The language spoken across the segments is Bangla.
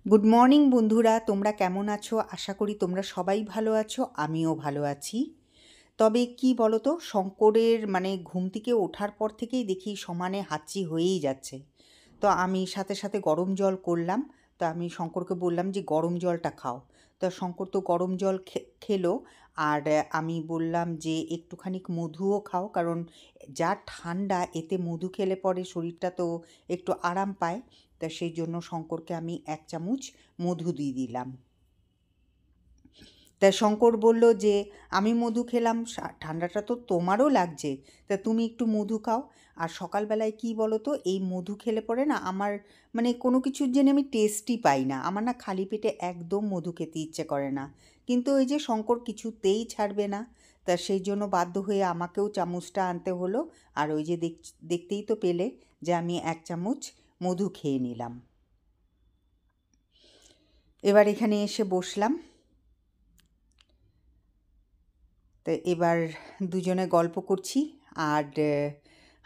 গুড মর্নিং বন্ধুরা, তোমরা কেমন আছো? আশা করি তোমরা সবাই ভালো আছো, আমিও ভালো আছি। তবে কি বলো তো, শঙ্করের ঘুম থেকে ওঠার পর থেকেই দেখি সমানে হাঁচি হয়েই যাচ্ছে। তো আমি সাথে সাথে গরম জল করলাম। তো আমি শঙ্করকে বললাম যে গরম জলটা খাও। তো শঙ্কর তো গরম জল খেলো। আর আমি বললাম যে একটুখানি মধুও খাও, কারণ যা ঠান্ডা, এতে মধু খেলে পরে শরীরটা তো একটু আরাম পায়। তা সেই জন্য শঙ্করকে আমি 1 চামচ মধু দিয়ে দিলাম। তা শঙ্কর বলল যে আমি মধু খেলাম, ঠান্ডাটা তো তোমারও লাগছে, তা তুমি একটু মধু খাও। আর সকালবেলায় কি বলো তো, এই মধু খেলে পরে না আমার কোনো কিছুর জন্য আমি টেস্টই পাই না, আমার না খালি পেটে একদম মধু খেতে ইচ্ছে করে না। কিন্তু ওই যে শঙ্কর কিছুতেই ছাড়বে না, তা সেই জন্য বাধ্য হয়ে আমাকেও চামচটা আনতে হলো। আর ওই যে দেখতেই তো পেলে যে আমি 1 চামচ মধু খেয়ে নিলাম। এবার এখানে এসে বসলাম। তো এবার দুজনে গল্প করছি আর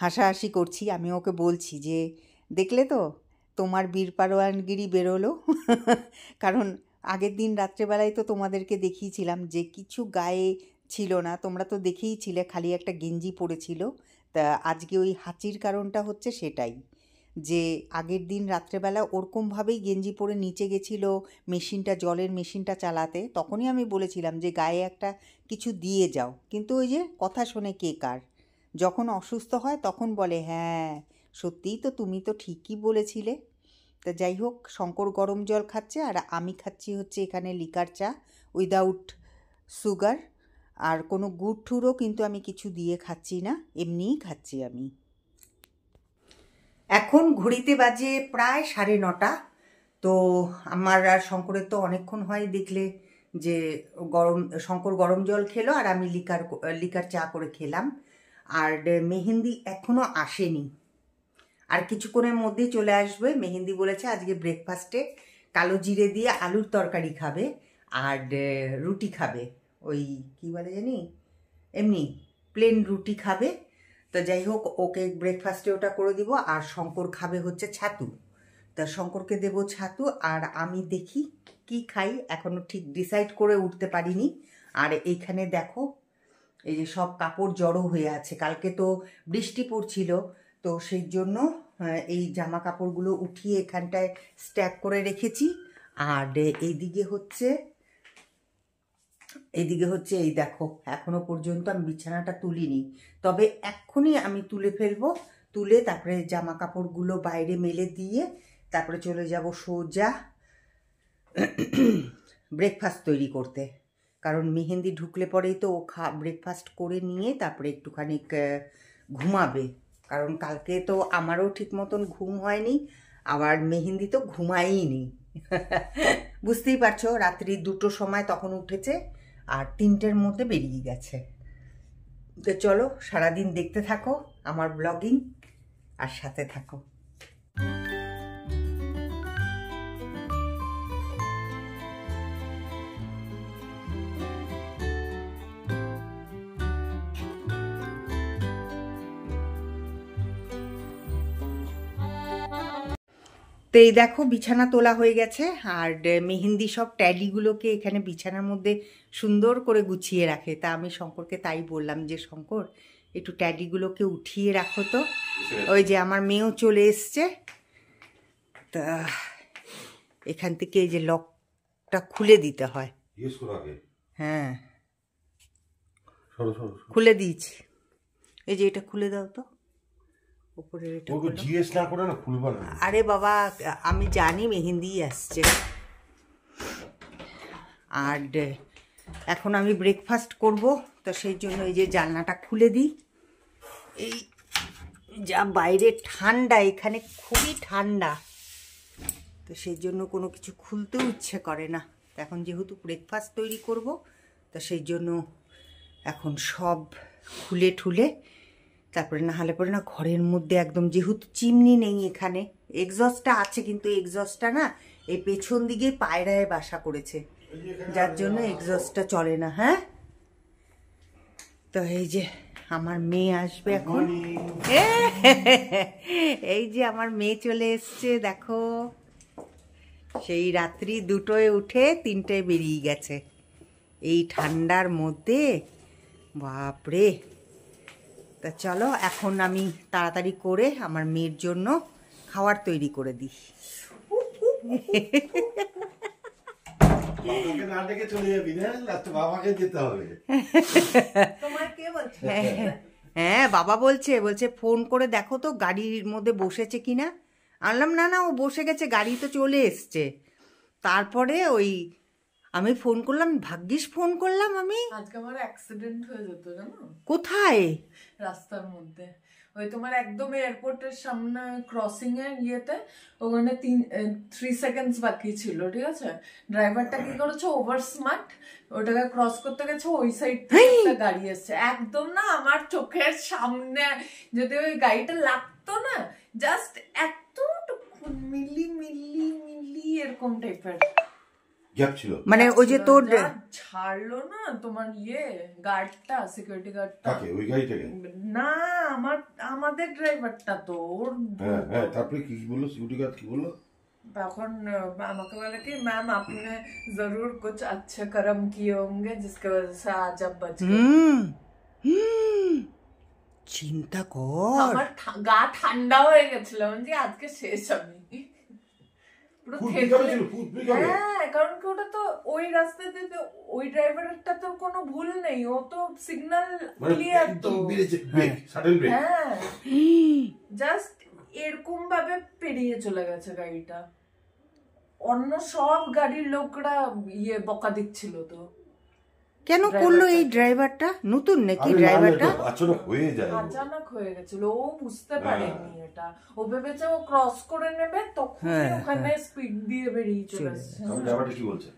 হাসাহাসি করছি। আমি ওকে বলছি যে দেখলে তো, তোমার বীর পারোয়ানগিরি বেরোলো। কারণ আগের দিন রাত্রেবেলায় তো তোমাদেরকে দেখিয়েছিলাম যে কিছু গায়ে ছিল না, তোমরা তো দেখেইছিলে, খালি একটা গেঞ্জি পরেছিল। তা আজকে ওই হাঁচির কারণটা হচ্ছে সেটাই, যে আগের দিন রাত্রেবেলা ওরকমভাবেই গেঞ্জি পরে নিচে গেছিলো মেশিনটা, জলের মেশিনটা চালাতে। তখনই আমি বলেছিলাম যে গায়ে একটা কিছু দিয়ে যাও, কিন্তু ওই যে কথা শোনে কে কার। যখন অসুস্থ হয় তখন বলে হ্যাঁ সত্যিই তো, তুমি তো ঠিকই বলেছিলে। তা যাই হোক, শঙ্কর গরম জল খাচ্ছে আর আমি খাচ্ছি হচ্ছে এখানে লিকার চা উইদাউট সুগার। আর কোনো গুড় ঠুরও কিন্তু আমি কিছু দিয়ে খাচ্ছি না, এমনিই খাচ্ছি আমি। এখন ঘড়িতে বাজে প্রায় 9:30। তো আমার আর শঙ্করের তো অনেকক্ষণ হয় দেখলে যে শঙ্কর গরম জল খেলো আর আমি লিকার চা করে খেলাম। আর মেহেন্দি এখনো আসেনি, আর কিছুক্ষণের মধ্যেই চলে আসবে। মেহেন্দি বলেছে আজকে ব্রেকফাস্টে কালো জিরে দিয়ে আলুর তরকারি খাবে আর রুটি খাবে, ওই কি বলে জানি, এমনি প্লেন রুটি খাবে। তো যাই হোক, ওকে ব্রেকফাস্টে ওটা করে দিব। আর শঙ্কর খাবে হচ্ছে ছাতু, তা শঙ্করকে দেবো ছাতু। আর আমি দেখি কি খাই, এখনও ঠিক ডিসাইড করে উঠতে পারিনি। আর এইখানে দেখো, এই যে সব কাপড় জড়ো হয়ে আছে, কালকে তো বৃষ্টি পড়ছিল, তো সেই জন্য এই জামা কাপড়গুলো উঠিয়ে এখানটায় স্ট্যাক করে রেখেছি। আর এইদিকে হচ্ছে এই দেখো, এখনো পর্যন্ত আমি বিছানাটা তুলিনি, তবে এক্ষুনি আমি তুলে ফেলবো। তুলে তারপরে জামা কাপড়গুলো বাইরে মেলে দিয়ে তারপরে চলে যাব সোজা ব্রেকফাস্ট তৈরি করতে। কারণ মেহেন্দি ঢুকলে পরেই তো ও ব্রেকফাস্ট করে নিয়ে তারপরে একটুখানি ঘুমাবে। কারণ কালকে তো আমারও ঠিক মতন ঘুম হয়নি, আবার মেহেন্দি তো ঘুমাইনি। বুঝতেই পারছো, রাত্রি 2টোর সময় তখন উঠেছে আর 3টের মধ্যে বেরিয়ে গেছে। তো চলো সারাদিন দেখতে থাকো আমার ব্লগিং আর সাথে থাকো। তো এই দেখো, বিছানা তোলা হয়ে গেছে আর মেহেন্দি সব ট্যাডিগুলোকে এখানে বিছানার মধ্যে সুন্দর করে গুছিয়ে রাখে। তা আমি শঙ্করকে তাই বললাম যে শঙ্কর, একটু ট্যাডিগুলোকে উঠিয়ে রাখো তো। ওই যে আমার মেয়েও চলে এসছে। তা এখান থেকে এই যে লকটা খুলে দিতে হয়। হ্যাঁ, খুলে দিয়েছি। এই যে এটা খুলে দাও তো, উপরে এটা জিজ্ঞেস না করে না খুলবা না। আরে বাবা, আমি জানি মেহেন্দি আসছে। আর এখন আমি ব্রেকফাস্ট করব, তো সেই জন্য এই যে জানলাটা খুলে দিই। এই যা বাইরে ঠান্ডা, এখানে খুবই ঠান্ডা, তো সেই জন্য কোনো কিছু খুলতেও ইচ্ছে করে না। এখন যেহেতু ব্রেকফাস্ট তৈরি করব, তো সেই জন্য এখন সব খুলে ঠুলে তারপরে, না হলে পরে না ঘরের মধ্যে একদম, যেহেতু চিমনি নেই এখানে, এক্সস্টটা আছে কিন্তু এক্সস্টটা না এই পেছন দিকে পায়রায় বাসা করেছে, যার জন্য এক্সস্টটা চলে না। হ্যাঁ, তো এই যে আমার মেয়ে আসবে এখন। এই যে আমার মেয়ে চলে এসছে, দেখো সেই রাত্রি 2টোয় উঠে 3টোয় বেরিয়ে গেছে এই ঠান্ডার মধ্যে, বাপরে। তা চলো এখন আমি তাড়াতাড়ি করে আমার মেয়ের জন্য খাবার তৈরি করে দিই। হ্যাঁ, বাবা বলছে ফোন করে দেখো তো গাড়ির মধ্যে বসেছে কিনা। আনলাম না, ও বসে গেছে, গাড়ি তো চলে এসছে। তারপরে ওই আমি ফোন করলাম, ভাগ্যিস ফোন করলাম আমি। আজকে আমার অ্যাক্সিডেন্ট হয়ে যেত জানো। কোথায়? রাস্তার মধ্যে, ওই তোমার একদম এয়ারপোর্টের সামনে ক্রসিং এর ইয়েতে, ওখানে 3 সেকেন্ডস বাকি ছিল, ঠিক আছে। ড্রাইভারটা কি করেছে, ওভার স্মার্ট, ওটাকে ক্রস করতে গেছে, ওই সাইড থেকে একটা গাড়ি এসছে একদম না আমার চোখের সামনে। যদি ওই গাড়িটা লাগতো না, জাস্ট এতটুকু মিলি মিলি মিলি এরকম টাইপের ছিল, মানে ওই যে তোর ছাড়লো না তোমার গার্ডটা, সিকিউরিটি গার্ডটা। ওই গাড়িটাকে না, আমাদের ড্রাইভারটা তো ওর। হ্যাঁ, তারপরে কি বললো সিকিউরিটি গার্ড, কি বললো? তখন আমাকে বলে কি, ম্যাম আপনি জরুর কুছ আচ্ছা করম কিয়ে হোंगे जिसके वजह से आज आप बच गए। চিন্তা কর, আমার গা ঠান্ডা হয়ে গেছিল, মানে আজকে শেষ আমি। হ্যাঁ, কারণ কি ওটা তো ওই রাস্তাতে, ওই ড্রাইভারটা তো কোনো ভুল নেই, ও তো সিগন্যাল ক্লিয়ার তো। হ্যাঁ, জাস্ট এরকম ভাবে পেরিয়ে চলে গেছে গাড়িটা। অন্য সব গাড়ির লোকরা বকা দিচ্ছিল তো। কেন করলো এই ড্রাইভারটা? নতুন নাকি ড্রাইভারটা? আচানক হয়ে গেছিল, ও বুঝতে পারেনি এটা। ও ভেবেছে ও ক্রস করে নেবে, তখন ওখানে স্পিড দিয়ে বেরিয়ে চলে আসছে। ড্রাইভারটা কি বলছে?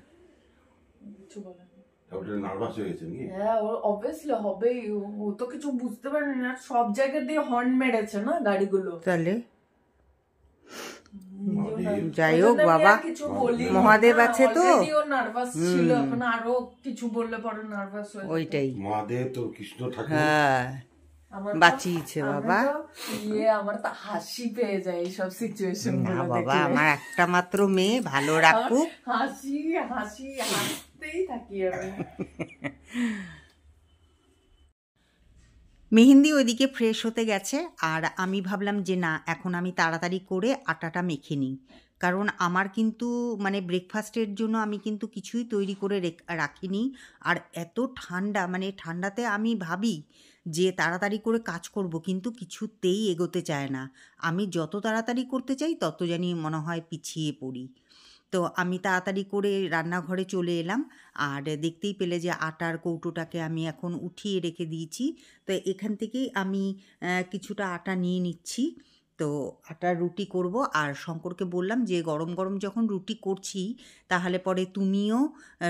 কিছু বলেনি। ওটা নার্ভাস হয়ে গেছে নাকি? হ্যাঁ, ও অবভিয়াসলি হবেই, ও তো কিছু বুঝতে পারেনি না। সব জায়গা দিয়ে হর্ন মেরেছে না গাড়িগুলো। তাহলে যাই হোক বাবা, মহাদেব আছে তো। নার্ভাস ছিল, এখন আরো কিছু বললে পরে নার্ভাস হয়ে। ওইটাই, মহাদেব তো কৃষ্ণ ঠাকুর। হ্যাঁ, বাঁচিয়েছে বাবা। আমার তো হাসি পেয়ে যায় এইসব সিচুয়েশন গুলো দেখে। বাবা, আমার একটা মাত্র মেয়ে, ভালো রাখুক। হাসি হাসি হাসতেই থাকি আমি। মেহেন্দি ওইদিকে ফ্রেশ হতে গেছে, আর আমি ভাবলাম যে না, এখন আমি তাড়াতাড়ি করে আটাটা মেখে নিই। কারণ আমার কিন্তু মানে ব্রেকফাস্টের জন্য আমি কিন্তু কিছুই তৈরি করে রাখিনি। আর এত ঠান্ডা, মানে ঠান্ডাতে আমি ভাবি যে তাড়াতাড়ি করে কাজ করব, কিন্তু কিছুতেই এগোতে চায় না। আমি যত তাড়াতাড়ি করতে চাই তত জানি মনে হয় পিছিয়ে পড়ি। তো আমি তাড়াতাড়ি করে রান্নাঘরে চলে এলাম, আর দেখতেই পেলে যে আটার কৌটোটাকে আমি এখন উঠিয়ে রেখে দিয়েছি। তো এখান থেকেই আমি কিছুটা আটা নিয়ে নিচ্ছি। তো আটার রুটি করব, আর শঙ্করকে বললাম যে গরম গরম যখন রুটি করছি তাহলে পরে তুমিও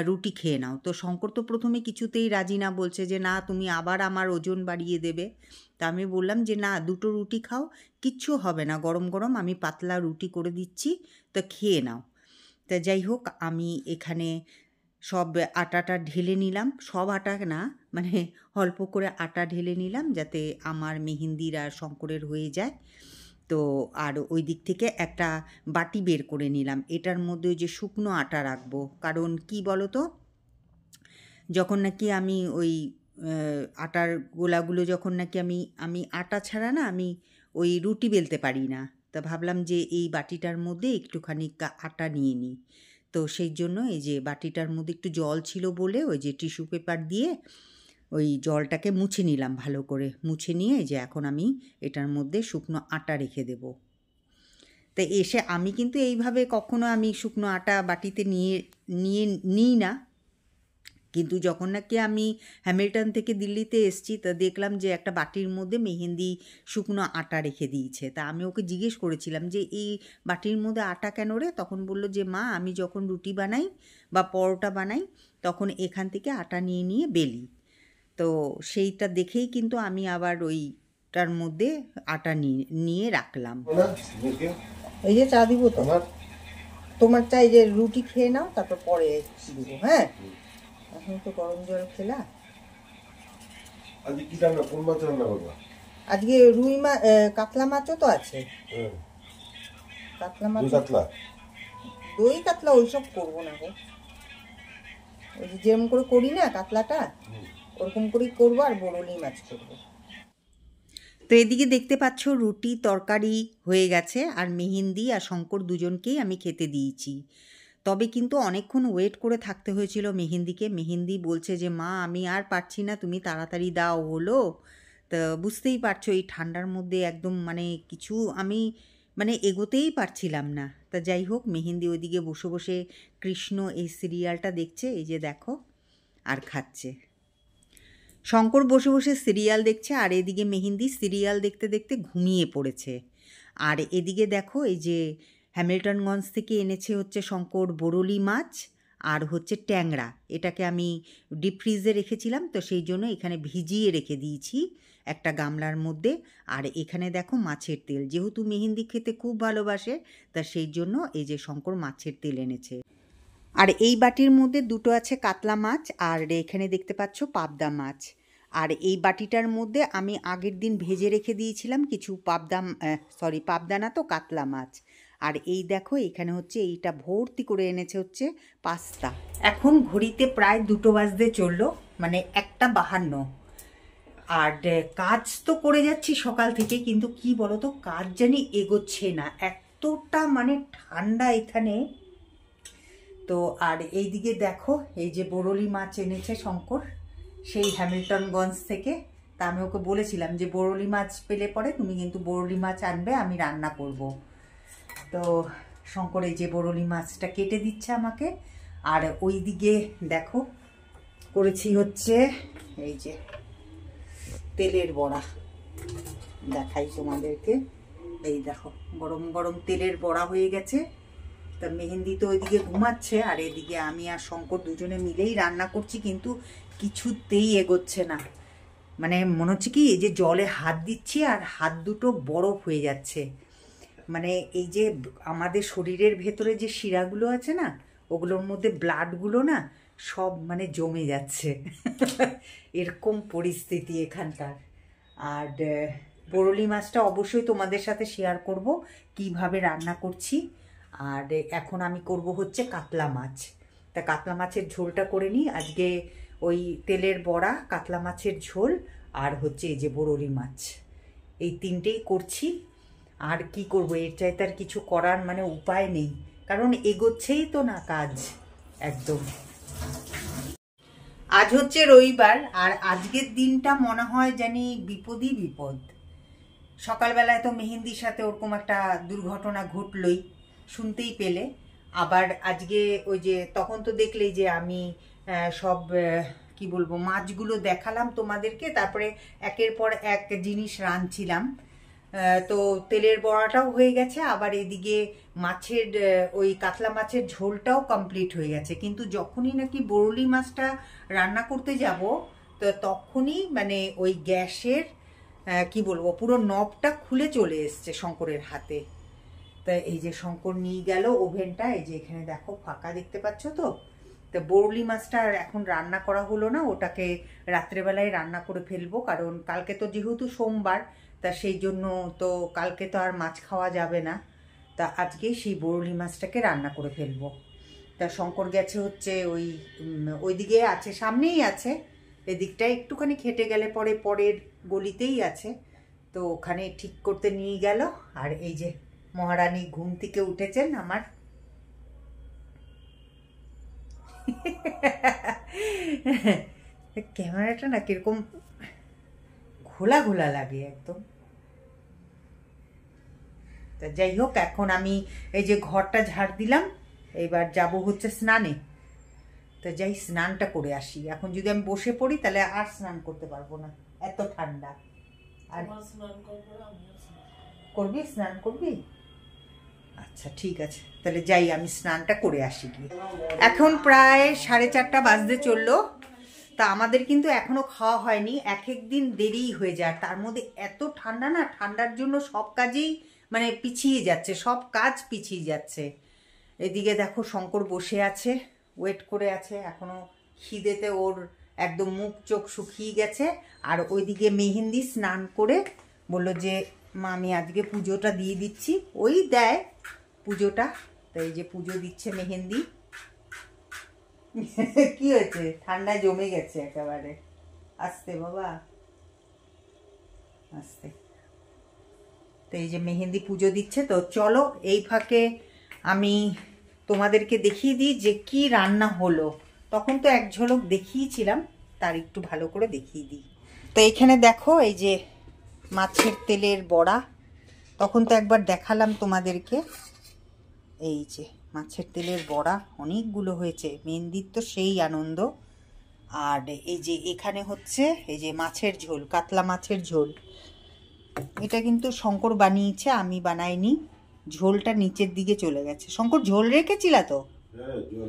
রুটি খেয়ে নাও। তো শঙ্কর তো প্রথমে কিছুতেই রাজি না, বলছে যে না, তুমি আবার আমার ওজন বাড়িয়ে দেবে। তা আমি বললাম যে না, 2টো রুটি খাও, কিচ্ছু হবে না, গরম গরম আমি পাতলা রুটি করে দিচ্ছি, তো খেয়ে নাও। তা যাই হোক, আমি এখানে সব আটাটা ঢেলে নিলাম, সব আটা না, মানে অল্প করে আটা ঢেলে নিলাম, যাতে আমার মেহেন্দির আর শঙ্করের হয়ে যায়। তো আর ওই দিক থেকে একটা বাটি বের করে নিলাম, এটার মধ্যে ওই যে শুকনো আটা রাখবো। কারণ কি বলো তো, যখন নাকি আমি ওই আটার গোলাগুলো যখন নাকি আমি আটা ছাড়া না আমি ওই রুটি বেলতে পারি না। তা ভাবলাম যে এই বাটিটার মধ্যে একটুখানি আটা নিয়ে নিই। তো সেই জন্য এই যে বাটিটার মধ্যে একটু জল ছিল বলে ওই যে টিস্যু পেপার দিয়ে ওই জলটাকে মুছে নিলাম, ভালো করে মুছে নিয়ে এই যে এখন আমি এটার মধ্যে শুকনো আটা রেখে দেব। তো এসে আমি কিন্তু এইভাবে কখনো আমি শুকনো আটা বাটিতে নিই না, কিন্তু যখন নাকি আমি হ্যামিল্টন থেকে দিল্লিতে এসেছি, তা দেখলাম যে একটা বাটির মধ্যে মেহেন্দি শুকনো আটা রেখে দিয়েছে। তা আমি ওকে জিজ্ঞেস করেছিলাম যে এই বাটির মধ্যে আটা কেন রে? তখন বলল যে মা, আমি যখন রুটি বানাই বা পরোটা বানাই তখন এখান থেকে আটা নিয়ে নিয়ে বেলি। তো সেইটা দেখেই কিন্তু আমি আবার ওইটার মধ্যে আটা নিয়ে রাখলাম। এই যে চা দিব তো, তোমার চাই যে রুটি খেয়ে নাও, তারপর পরে দিব। হ্যাঁ, এখন তো গরম জল খেলা। আজকে কি রান্না, কোন মাছ রান্না করবা? আজকে রুই মাছ, কাতলা মাছও তো আছে। কাতলা মাছ, দই কাতলা ওইসব করবো না গো, ওই যে যেরকম করে করি না কাতলাটা ওরকম করেই করবো, আর বরলি মাছ করবো। তো এদিকে দেখতে পাচ্ছ রুটি তরকারি হয়ে গেছে, আর মেহেন্দি আর শঙ্কর দুজনকেই আমি খেতে দিয়েছি। তবে কিন্তু অনেকক্ষণ ওয়েট করে থাকতে হয়েছিল মেহেন্দিকে। মেহেন্দি বলছে যে মা আমি আর পারছি না, তুমি তাড়াতাড়ি দাও হলো। তা বুঝতেই পারছো এই ঠান্ডার মধ্যে একদম মানে কিছু আমি মানে এগোতেই পারছিলাম না। তা যাই হোক, মেহেন্দি ওইদিকে বসে বসে কৃষ্ণ এই সিরিয়ালটা দেখছে, এই যে দেখো, আর খাচ্ছে। শঙ্কর বসে বসে সিরিয়াল দেখছে, আর এদিকে মেহেন্দি সিরিয়াল দেখতে দেখতে ঘুমিয়ে পড়েছে। আর এদিকে দেখো এই যে হ্যামিল্টনগঞ্জ থেকে এনেছে হচ্ছে শঙ্কর বরলি মাছ আর হচ্ছে ট্যাংরা। এটাকে আমি ডিপ ফ্রিজে রেখেছিলাম, তো সেই জন্য এখানে ভিজিয়ে রেখে দিয়েছি একটা গামলার মধ্যে। আর এখানে দেখো মাছের তেল, যেহেতু মেহেন্দি খেতে খুব ভালোবাসে তা সেই জন্য এই যে শঙ্কর মাছের তেল এনেছে। আর এই বাটির মধ্যে দুটো আছে কাতলা মাছ, আর এখানে দেখতে পাচ্ছ পাবদা মাছ। আর এই বাটিটার মধ্যে আমি আগের দিন ভেজে রেখে দিয়েছিলাম কিছু পাবদা না তো কাতলা মাছ। আর এই দেখো এখানে হচ্ছে এইটা ভর্তি করে এনেছে হচ্ছে পাস্তা। এখন ঘড়িতে প্রায় 2টো বাজতে চললো, মানে 1:52। আর কাজ তো করে যাচ্ছি সকাল থেকে, কিন্তু কি বলতো কাজ জানি এগোচ্ছে না, এতটা মানে ঠান্ডা এখানে। তো আর এইদিকে দেখো এই যে বরলি মাছ এনেছে শঙ্কর সেই হ্যামিল্টনগঞ্জ থেকে। তা আমি ওকে বলেছিলাম যে বরলি মাছ পেলে পরে তুমি কিন্তু বরলি মাছ আনবে, আমি রান্না করব। তো শঙ্কর এই যে বরলি মাছটা কেটে দিচ্ছে আমাকে। আর ওইদিকে দেখো করেছি হচ্ছে এই যে তেলের বড়া, দেখাই তোমাদেরকে। এই দেখো গরম গরম তেলের বড়া হয়ে গেছে। তা মেহেন্দি তো ওইদিকে ঘুমাচ্ছে, আর এদিকে আমি আর শঙ্কর দুজনে মিলেই রান্না করছি, কিন্তু কিছুতেই এগোচ্ছে না। মানে মনে হচ্ছে কি এই যে জলে হাত দিচ্ছি আর হাত দুটো বরফ হয়ে যাচ্ছে। মানে এই যে আমাদের শরীরের ভেতরে যে শিরাগুলো আছে না, ওগুলোর মধ্যে ব্লাডগুলো না সব মানে জমে যাচ্ছে এরকম পরিস্থিতি এখানকার। আর বরলি মাছটা অবশ্যই তোমাদের সাথে শেয়ার করব কিভাবে রান্না করছি। আর এখন আমি করব হচ্ছে কাতলা মাছ। তা কাতলা মাছের ঝোলটা করে নিই আজকে। ওই তেলের বড়া, কাতলা মাছের ঝোল, আর হচ্ছে এই যে বরলি মাছ, এই তিনটেই করছি। আর কি করব, এর চাইতে আর কিছু করার মানে উপায় নেই, কারণ এগোচ্ছেই তো না কাজ একদম। আজ হচ্ছে রবিবার, আর আজকের দিনটা মনে হয় জানি বিপদই বিপদ। সকালবেলায় তো মেহেন্দির সাথে ওরকম একটা দুর্ঘটনা ঘটলই, শুনতেই পেলে। আবার আজকে ওই যে তখন তো দেখলেই যে আমি সব কি বলবো মাছগুলো দেখালাম তোমাদেরকে, তারপরে একের পর এক জিনিস রাঁধছিলাম। তো তেলের বড়াটাও হয়ে গেছে, আবার এদিকে মাছের ওই কাতলা মাছের ঝোলটাও কমপ্লিট হয়ে গেছে। কিন্তু যখনই নাকি বরলি মাছটা রান্না করতে যাব, তো তখনই মানে ওই গ্যাসের কি বলবো পুরো নবটা খুলে চলে এসছে শঙ্করের হাতে। তা এই যে শঙ্কর নিয়ে গেল ওভেনটা, এই যে এখানে দেখো ফাঁকা দেখতে পাচ্ছ তো। তো বরলি মাছটা আর এখন রান্না করা হলো না, ওটাকে রাত্রেবেলায় রান্না করে ফেলবো, কারণ কালকে তো যেহেতু সোমবার, তা সেই জন্য তো কালকে তো আর মাছ খাওয়া যাবে না। তা আজকে সেই বরলি মাছটাকে রান্না করে ফেলবো। তা শঙ্কর গেছে হচ্ছে ওইদিকে আছে, সামনেই আছে, এদিকটা একটুখানি খেটে গেলে পরে পরের গলিতেই আছে, তো ওখানে ঠিক করতে নিয়ে গেল। আর এই যে মহারানী ঘুম থেকে উঠেছেন আমার। ক্যামেরাটা না কিরকম ঘোলা ঘোলা লাগে একদম। তা যাই হোক, এখন আমি এই যে ঘরটা ঝাড় দিলাম, এবার যাব হচ্ছে স্নানে। তো যাই স্নানটা করে আসি। এখন যদি আমি বসে পড়ি তাহলে আর স্নান করতে পারবো না, এত ঠান্ডা। আর করবি, স্নান করবি? আচ্ছা ঠিক আছে, তাহলে যাই আমি স্নানটা করে আসি গিয়ে। এখন প্রায় 4:30 বাজতে চললো। তা আমাদের কিন্তু এখনো খাওয়া হয়নি, এক এক দিন দেরিই হয়ে যায়। তার মধ্যে এত ঠান্ডা না, ঠান্ডার জন্য সব কাজেই মানে পিছিয়ে যাচ্ছে, সব কাজ পিছিয়ে যাচ্ছে। এদিকে দেখো শঙ্কর বসে আছে, ওয়েট করে আছে, এখনো খিদেতে ওর একদম মুখ চোখ শুকিয়ে গেছে। আর ওইদিকে মেহেন্দি স্নান করে বলল যে মা আমি আজকে পুজোটা দিয়ে দিচ্ছি, ওই দেয় পুজোটা। তো এই যে পুজো দিচ্ছে মেহেন্দি। কি হয়েছে? ঠান্ডা জমে গেছে একেবারে। আস্তে বাবা, আস্তে। তো এই যে মেহেন্দি পুজো দিচ্ছে। তো চলো এই ফাঁকে আমি তোমাদেরকে দেখিয়ে দিই যে কি রান্না হলো। তখন তো এক ঝলক দেখিয়েছিলাম, তার একটু ভালো করে দেখিয়ে দিই। তো এইখানে দেখো এই যে মাছের তেলের বড়া, তখন তো একবার দেখালাম তোমাদেরকে। এই যে মাছের তেলের বড়া অনেকগুলো হয়েছে, মেহেন্দির তো সেই আনন্দ। আর এই যে এখানে হচ্ছে এই যে মাছের ঝোল, কাতলা মাছের ঝোল। এটা কিন্তু শঙ্কর বানিয়েছে, আমি বানাইনি। ঝোলটা নিচের দিকে চলে গেছে। শঙ্কর ঝোল রেখেছিলা তো?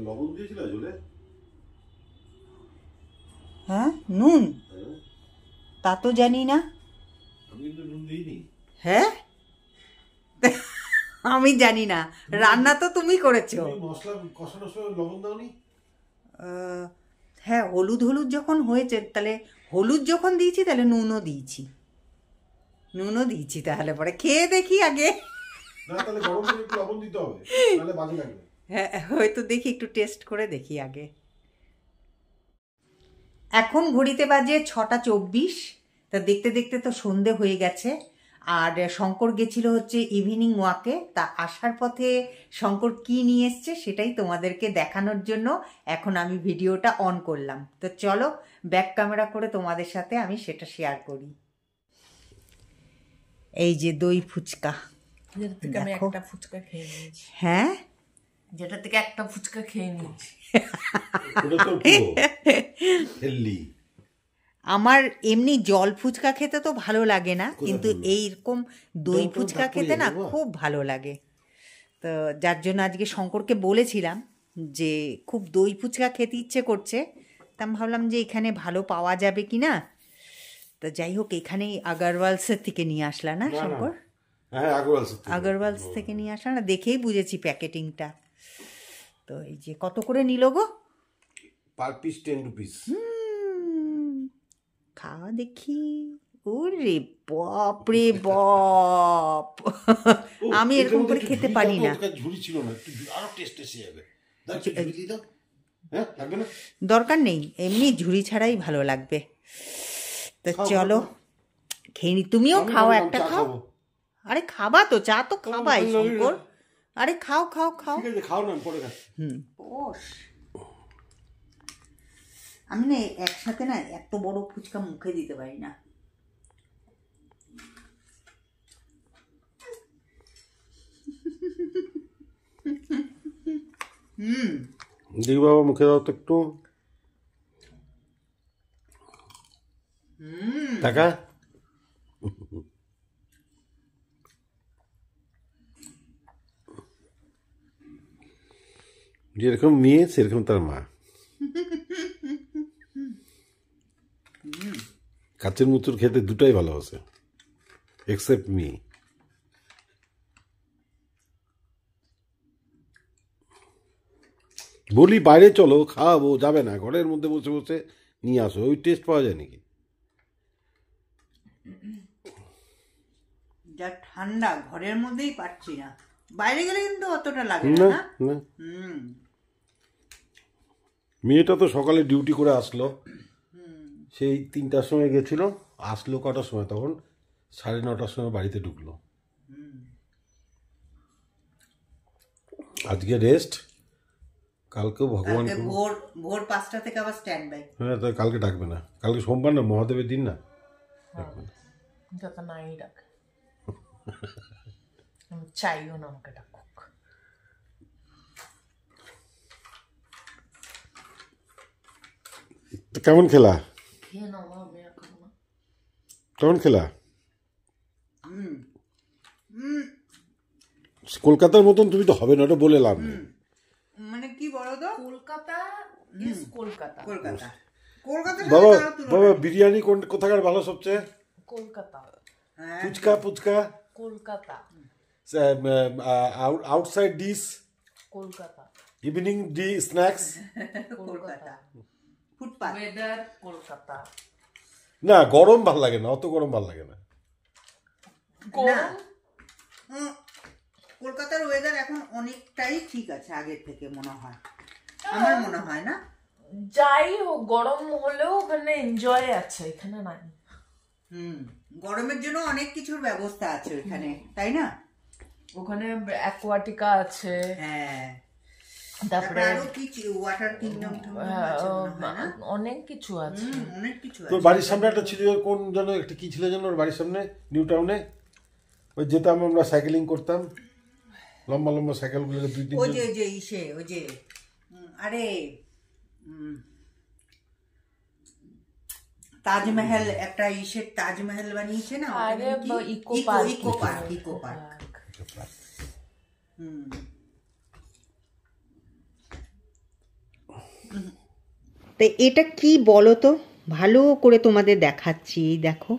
লবণ দিয়েছিল ঝোলে? হ্যাঁ, নুন? তা তো জানি না। আমি কিন্তু নুন দিইনি। হ্যাঁ, আমি জানি না, রান্না তো তুমি করেছো। মশলা কষানোর সময় লবণ দাওনি? হ্যাঁ, হলুদ হলুদ যখন হয়েছে, তাহলে হলুদ যখন দিয়েছি তাহলে নুনও দিয়েছি। নুনও দিয়েছি, তাহলে পরে খেয়ে দেখি আগে। না, তাহলে গরম করে একটু লবণ দিতে হবে, নাহলে বাজে লাগবে। হ্যাঁ, হয়তো দেখি, একটু টেস্ট করে দেখি আগে। এখন ঘড়িতে বাজে 6:24। তা দেখতে দেখতে তো সন্ধে হয়ে গেছে। আর শঙ্কর গেছিল হচ্ছে ইভিনিং ওয়াকে। তা আসার পথে শঙ্কর কি নিয়ে এসছে সেটাই তোমাদেরকে দেখানোর জন্য এখন আমি ভিডিওটা অন করলাম। তো চলো ব্যাক ক্যামেরা করে তোমাদের সাথে আমি সেটা শেয়ার করি। এই যে দই ফুচকা। যেটা থেকে আমি একটা ফুচকা খেয়ে নিয়েছি। হ্যাঁ, যেটা থেকে একটা ফুচকা খেয়ে নিয়েছি। ওটা তো পুরো হেলদি। আমার এমনি জল ফুচকা খেতে তো ভালো লাগে না, কিন্তু এইরকম দই ফুচকা খেতে না খুব ভালো লাগে। তো যার জন্য আজকে শঙ্করকে বলেছিলাম যে খুব দই ফুচকা খেতে ইচ্ছে করছে। তা আমি ভাবলাম যে এখানে ভালো পাওয়া যাবে কি না। তো যাই হোক, এখানেই আগরওয়ালসের থেকে নিয়ে আসলা না শঙ্কর? হ্যাঁ, আগরওয়ালস থেকে নিয়ে আসলা না, দেখেই বুঝেছি প্যাকেটিংটা। তো এই যে কত করে নিল গো? Per piece 10 rupees. খাওয়া দেখি। ওরে বাপ রে বাপ, আমি এরকম করে খেতে পারি না। ঝুড়ি ছিল না, একটু আরো টেস্ট এসে যাবে। ঝুড়ি দিয়ে দাও। হ্যাঁ, লাগবে না? দরকার নেই, এমনি ঝুড়ি ছাড়াই ভালো লাগবে। তো চলো খেয়ে নি। তুমিও খাও, একটা খাও। আরে খাবা তো, চা তো খাবাই শঙ্কর। আরে খাও খাও খাও। ঠিক আছে, খাও না, পরে খাও। বস। আমি না একসাথে না এত বড় ফুচকা মুখে দিতে পারি না। দেখি বাবা, মুখে দাও তো একটু। টাকা যেরকম মেয়ে সেরকম তার মা। কাচের মুচুর খেতে দুটাই ভালোবাসে, এক্সেপ্ট মি। বলি বাইরে চলো খাওয়াবো, যাবে না, ঘরের মধ্যে বসে বসে নিয়ে আসো। ওই টেস্ট পাওয়া যায় নাকি? যা ঠান্ডা, ঘরের মধ্যেই পাচ্ছি না। বাইরে গেলে কিন্তু অতটা লাগে না না। না, মেয়েটা তো সকালে ডিউটি করে আসলো, সেই 3টার সময় গেছিল, আসলো কটার সময়? তখন 9:30টার সময় বাড়িতে ঢুকলো। আজকে রেস্ট, কালকেও ভগবান ভোর 5টা থেকে আবার স্ট্যান্ড বাই। হ্যাঁ, তাই কালকে ডাকবে না। কালকে সোমবার না, মহাদেবের দিন না। যত নাই ডাকে, আমি চাইও না আমাকে ডাকুক। কেমন খেলা? খেয়ে নাও, আমি এখন না। কেমন খেলা? কলকাতার মতন তুমি তো হবে না, ওটা বলে লাভ নেই। মানে কি বলো তো, কলকাতা ইজ কলকাতা। কলকাতা কলকাতা। বাবা বাবা, বিরিয়ানি কোথাকার ভালো সবচেয়ে? Kolkata. Fuchka fuchka Kolkata. Outside dish Kolkata. Evening the snacks Kolkata. Footpath. Weather Kolkata. না, গরম ভাল লাগে না, অত গরম ভাল লাগে না। গরম কলকাতার ওয়েদার এখন অনেকটাই ঠিক আছে আগের থেকে মনে হয়, আমার মনে হয় না। যাই হোক গরম হলেও ওখানে এনজয় আছে, এখানে নাই। গরমের জন্য অনেক কিছুর ব্যবস্থা আছে ওখানে, তাই না? ওখানে অ্যাকোয়াটিকা আছে, হ্যাঁ, তারপরে আরো কি ওয়াটার কিংডম অনেক কিছু আছে। অনেক কিছু তোর বাড়ির সামনে একটা ছিল, কোন যেন একটা কি ছিল যেন ওর বাড়ির সামনে, নিউ টাউনে ওই যেতাম আমরা, সাইকেলিং করতাম, লম্বা লম্বা সাইকেলগুলোকে 2-3 ওই যে ইসে ওই যে আরে তাজমহল, একটা ইসের তাজমহল বানিয়েছে না, আরে ইকো পার্ক। তো এটা কি বলো তো, ভালো করে তোমাদের দেখাচ্ছি, এই দেখো।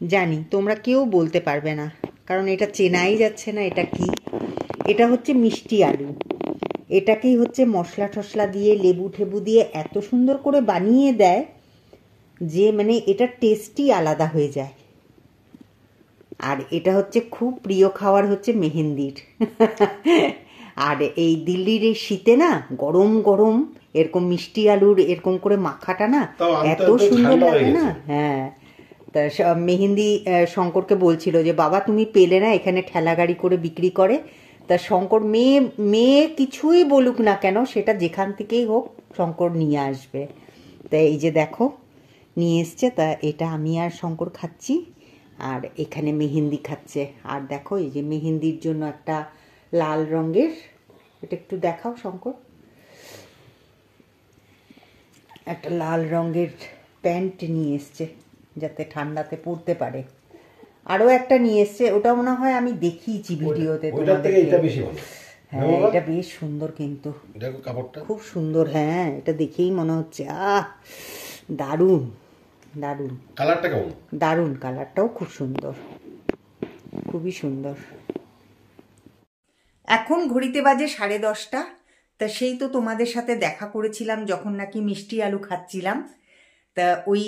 জানি তোমরা কেউ বলতে পারবে না, কারণ এটা চেনাই যাচ্ছে না এটা কি। এটা হচ্ছে মিষ্টি আলু, এটাকেই হচ্ছে মশলা টশলা দিয়ে লেবু ঠেবু দিয়ে এত সুন্দর করে বানিয়ে দেয় যে মানে এটার টেস্টই আলাদা হয়ে যায়। আর এটা হচ্ছে খুব প্রিয় খাবার হচ্ছে মেহেন্দির। আর এই দিল্লির এই শীতে না গরম গরম এরকম মিষ্টি আলুর এরকম করে মাখাটা না এত সুন্দর লাগে না। হ্যাঁ, তা মেহেন্দি শঙ্করকে বলছিল যে বাবা তুমি পেলে না, এখানে ঠেলা গাড়ি করে বিক্রি করে। তা শঙ্কর মেয়ে কিছুই বলুক না কেন, সেটা যেখান থেকেই হোক শঙ্কর নিয়ে আসবে। তা এই যে দেখো নিয়ে এসছে, তা এটা আমি আর শঙ্কর খাচ্ছি, আর এখানে মেহেন্দি খাচ্ছে। আর দেখো এই যে মেহেন্দির জন্য একটা লাল রঙের, এটা একটু দেখাও শঙ্কর, একটা লাল রঙের প্যান্ট নিয়ে এসছে যাতে ঠান্ডাতে পরতে পারে। আরও একটা নিয়ে এসছে, ওটা মনে হয় আমি দেখিয়েছি ভিডিওতে তোমাদের। হ্যাঁ এটা বেশ সুন্দর, কিন্তু কাপড়টা খুব সুন্দর। হ্যাঁ এটা দেখেই মনে হচ্ছে দারুণ দারুণ। কালারটা কেমন? দারুণ, কালারটাও খুব সুন্দর, খুবই সুন্দর। এখন ঘড়িতে বাজে 10:30। তা সেই তো তোমাদের সাথে দেখা করেছিলাম যখন নাকি মিষ্টি আলু খাচ্ছিলাম। তা ওই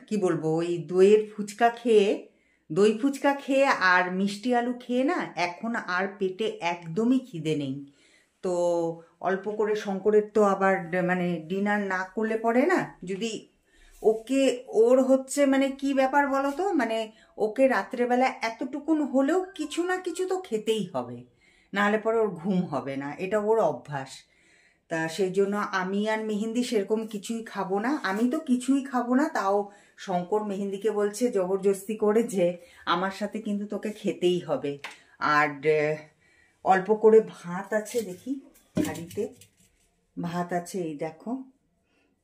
কি বলবো, ওই দই ফুচকা খেয়ে আর মিষ্টি আলু খেয়ে না এখন আর পেটে একদমই খিদে নেই। তো অল্প করে শঙ্করের তো আবার মানে ডিনার না করলে পরে না, যদি ওর হচ্ছে মানে কি ব্যাপার বলো তো, মানে ওকে রাত্রেবেলা এতটুকুন হলেও কিছু না কিছু তো খেতেই হবে, নাহলে পরে ওর ঘুম হবে না, এটা ওর অভ্যাস। তা সেই জন্য আমি আর মেহেন্দি সেরকম কিছুই খাবো না, আমি তো কিছুই খাবো না। তাও শঙ্কর মেহেন্দিকে বলছে জবরদস্তি করে যে আমার সাথে কিন্তু তোকে খেতেই হবে। আর অল্প করে ভাত আছে, দেখি হাঁড়িতে ভাত আছে, এই দেখো।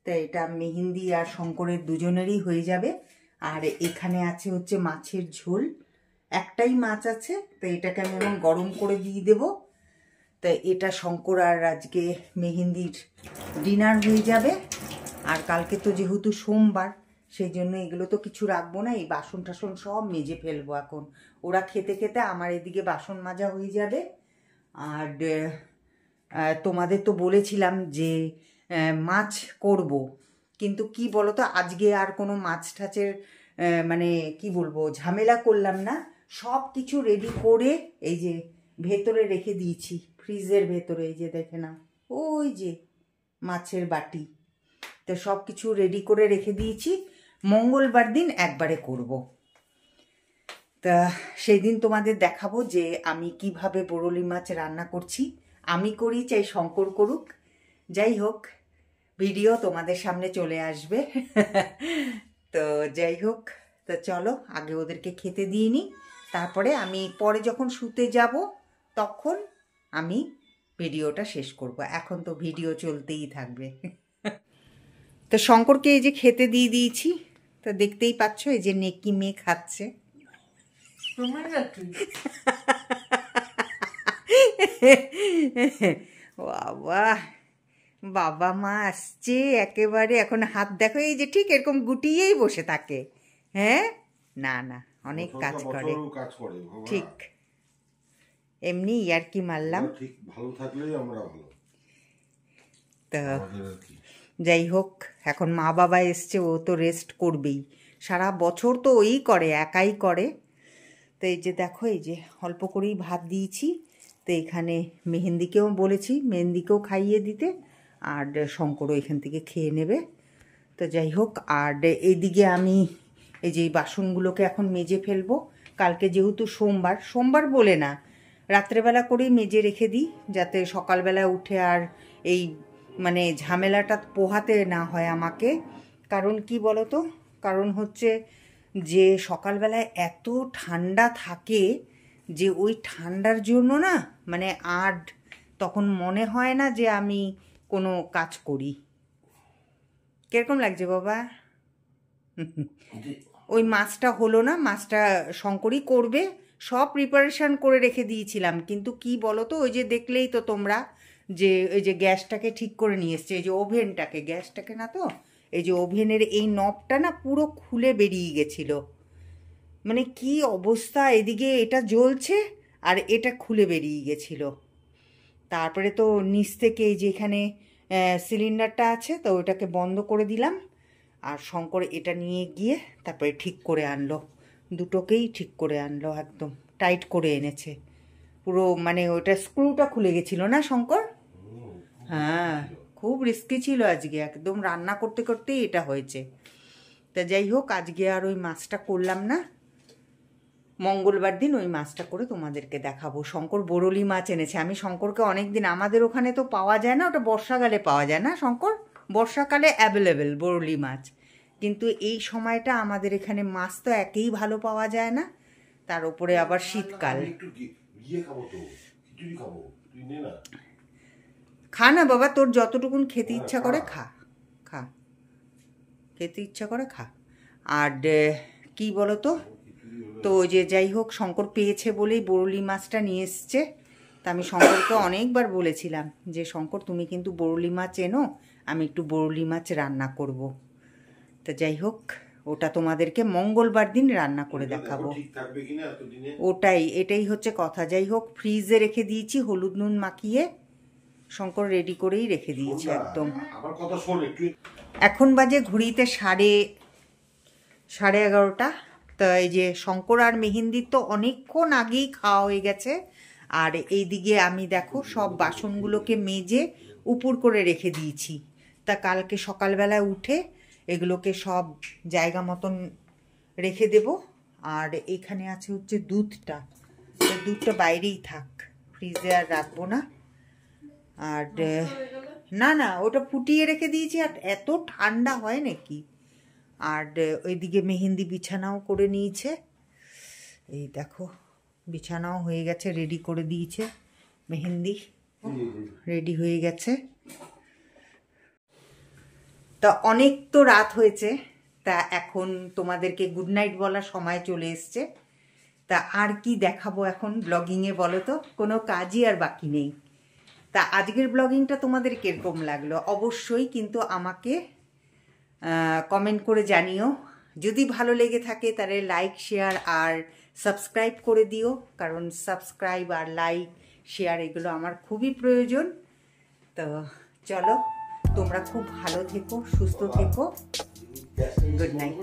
তা এটা মেহেন্দি আর শঙ্করের দুজনেরই হয়ে যাবে। আর এখানে আছে হচ্ছে মাছের ঝোল, একটাই মাছ আছে, তো এটাকে আমি এখন গরম করে দিয়ে দেবো। তা এটা শঙ্কর আর আজকে মেহেন্দির ডিনার হয়ে যাবে। আর কালকে তো যেহেতু সোমবার, সেই জন্য এগুলো তো কিছু রাখবো না, এই বাসন টাসন সব মেজে ফেলবো এখন। ওরা খেতে খেতে আমার এদিকে বাসন মাজা হয়ে যাবে। আর তোমাদের তো বলেছিলাম যে মাছ করব, কিন্তু কি বলো তো আজকে আর কোনো মাছ টাছের মানে কি বলবো ঝামেলা করলাম না। সব কিছু রেডি করে এই যে ভেতরে রেখে দিয়েছি, ফ্রিজের ভেতরে, এই যে দেখে নাও ওই যে মাছের বাটি। তো সব কিছু রেডি করে রেখে দিয়েছি, মঙ্গলবার দিন একবারে করব। তা সেই দিন তোমাদের দেখাবো যে আমি কিভাবে বরলি মাছ রান্না করছি। আমি করি চাই শঙ্কর করুক, যাই হোক ভিডিও তোমাদের সামনে চলে আসবে। তো যাই হোক, তো চলো আগে ওদেরকে খেতে দিয়ে নিই, তারপরে আমি পরে যখন শুতে যাব তখন আমি ভিডিওটা শেষ করব। এখন তো ভিডিও চলতেই থাকবে। তো শঙ্করকে এই যে খেতে দিয়ে দিয়েছি, তো দেখতেই পাচ্ছ এই যে নেকি মেয়ে খাচ্ছে। বাবা বাবা মা আসছে একেবারে, এখন হাত দেখো এই যে ঠিক এরকম গুটিয়েই বসে থাকে। হ্যাঁ না না অনেক কাজ করে, ঠিক এমনি আর কি মারলাম। ঠিক ভালো থাকলেই আমরা ভালো। তো যাই হোক এখন মা বাবা এসছে, ও তো রেস্ট করবেই, সারা বছর তো ওই করে, একাই করে। তো এই যে দেখো, এই যে অল্প করেই ভাত দিয়েছি। তো এখানে মেহেন্দিকেও বলেছি, মেহেন্দিকেও খাইয়ে দিতে, আর শঙ্করও এখান থেকে খেয়ে নেবে। তো যাই হোক, আর এইদিকে আমি এই যে বাসনগুলোকে এখন মেজে ফেলবো। কালকে যেহেতু সোমবার বলে না, রাত্রেবেলা করেই মেজে রেখে দিই, যাতে সকালবেলা উঠে আর এই মানে ঝামেলাটা পোহাতে না হয় আমাকে। কারণ কি বলো তো, কারণ হচ্ছে যে সকালবেলায় এত ঠান্ডা থাকে যে ওই ঠান্ডার জন্য না মানে আর তখন মনে হয় না যে আমি কোনো কাজ করি। কিরকম লাগছে বাবা? ওই মাছটা হলো না, মাছটা শঙ্করই করবে, সব প্রিপারেশান করে রেখে দিয়েছিলাম। কিন্তু কি বলো তো, ওই যে দেখলেই তো তোমরা যে ওই যে গ্যাসটাকে ঠিক করে নিয়ে এসছে, এই যে ওভেনটাকে, গ্যাসটাকে না তো, এই যে ওভেনের এই নবটা না পুরো খুলে বেরিয়ে গেছিলো। মানে কি অবস্থা, এদিকে এটা জ্বলছে আর এটা খুলে বেরিয়ে গেছিলো। তারপরে তো নিচ থেকে এই যে এখানে সিলিন্ডারটা আছে, তো ওটাকে বন্ধ করে দিলাম, আর শঙ্কর এটা নিয়ে গিয়ে তারপরে ঠিক করে আনলো, দুটোকেই ঠিক করে আনলো, একদম টাইট করে এনেছে পুরো। মানে ওটা স্ক্রুটা খুলে গেছিলো না শঙ্কর? হ্যাঁ, খুব রিস্কি ছিল আজকে, একদম রান্না করতে করতেই এটা হয়েছে। তা যাই হোক, আজকে আর ওই মাছটা করলাম না, মঙ্গলবার দিন ওই মাছটা করে তোমাদেরকে দেখাবো। শঙ্কর বরলি মাছ এনেছে। আমি শঙ্করকে অনেক দিন, আমাদের ওখানে তো পাওয়া যায় না, ওটা বর্ষাকালে পাওয়া যায় না শঙ্কর, বর্ষাকালে অ্যাভেলেবেল বরলি মাছ, কিন্তু এই সময়টা আমাদের এখানে মাছ তো একেই ভালো পাওয়া যায় না, তার উপরে আবার শীতকাল। খা না বাবা, তোর যতটুকুন খেতে ইচ্ছা করে খা, খা, খেতে ইচ্ছা করে খা। আর কি বলো তো, তো ওই যে যাই হোক, শঙ্কর পেয়েছে বলেই বরলি মাছটা নিয়ে এসছে। তা আমি শঙ্করকে অনেকবার বলেছিলাম যে শঙ্কর তুমি কিন্তু বরলি মাছ এনো, আমি একটু বরলি মাছ রান্না করব। তা যাই হোক, ওটা তোমাদেরকে মঙ্গলবার দিন রান্না করে দেখাবো। এটাই হচ্ছে কথা। যাই হোক, ফ্রিজে রেখে দিয়েছি হলুদ নুন মাখিয়ে, শঙ্কর রেডি করেই রেখে দিয়েছি একদম। এখন বাজে ঘড়িতে 11:30। তো এই যে শঙ্কর আর মেহেন্দির তো অনেকক্ষণ আগেই খাওয়া হয়ে গেছে, আর এইদিকে আমি দেখো সব বাসনগুলোকে মেজে উপর করে রেখে দিয়েছি। তা কালকে সকালবেলায় উঠে এগুলোকে সব জায়গা মতন রেখে দেব। আর এখানে আছে হচ্ছে দুধটা, দুধটা বাইরেই থাক, ফ্রিজে আর রাখবো না। আর না ওটা ফুটিয়ে রেখে দিয়েছি, আর এত ঠান্ডা হয় নাকি। আর ওইদিকে মেহেন্দি বিছানাও করে নিয়েছে, এই দেখো বিছানাও হয়ে গেছে, রেডি করে দিয়েছে, মেহেন্দি রেডি হয়ে গেছে। তা অনেক তো রাত হয়েছে, তা এখন তোমাদেরকে গুড নাইট বলার সময় চলে এসছে। তা আর কি দেখাবো এখন ব্লগিংয়ে বলো তো, কোনো কাজই আর বাকি নেই। তা আজকের ব্লগিংটা তোমাদের কিরকম লাগলো অবশ্যই কিন্তু আমাকে কমেন্ট করে জানিও। যদি ভালো লেগে থাকে তাহলে লাইক, শেয়ার আর সাবস্ক্রাইব করে দিও, কারণ সাবস্ক্রাইব আর লাইক, শেয়ার এগুলো আমার খুবই প্রয়োজন। তো চলো, তোমরা খুব ভালো থেকো, সুস্থ থেকো, গুড নাইট।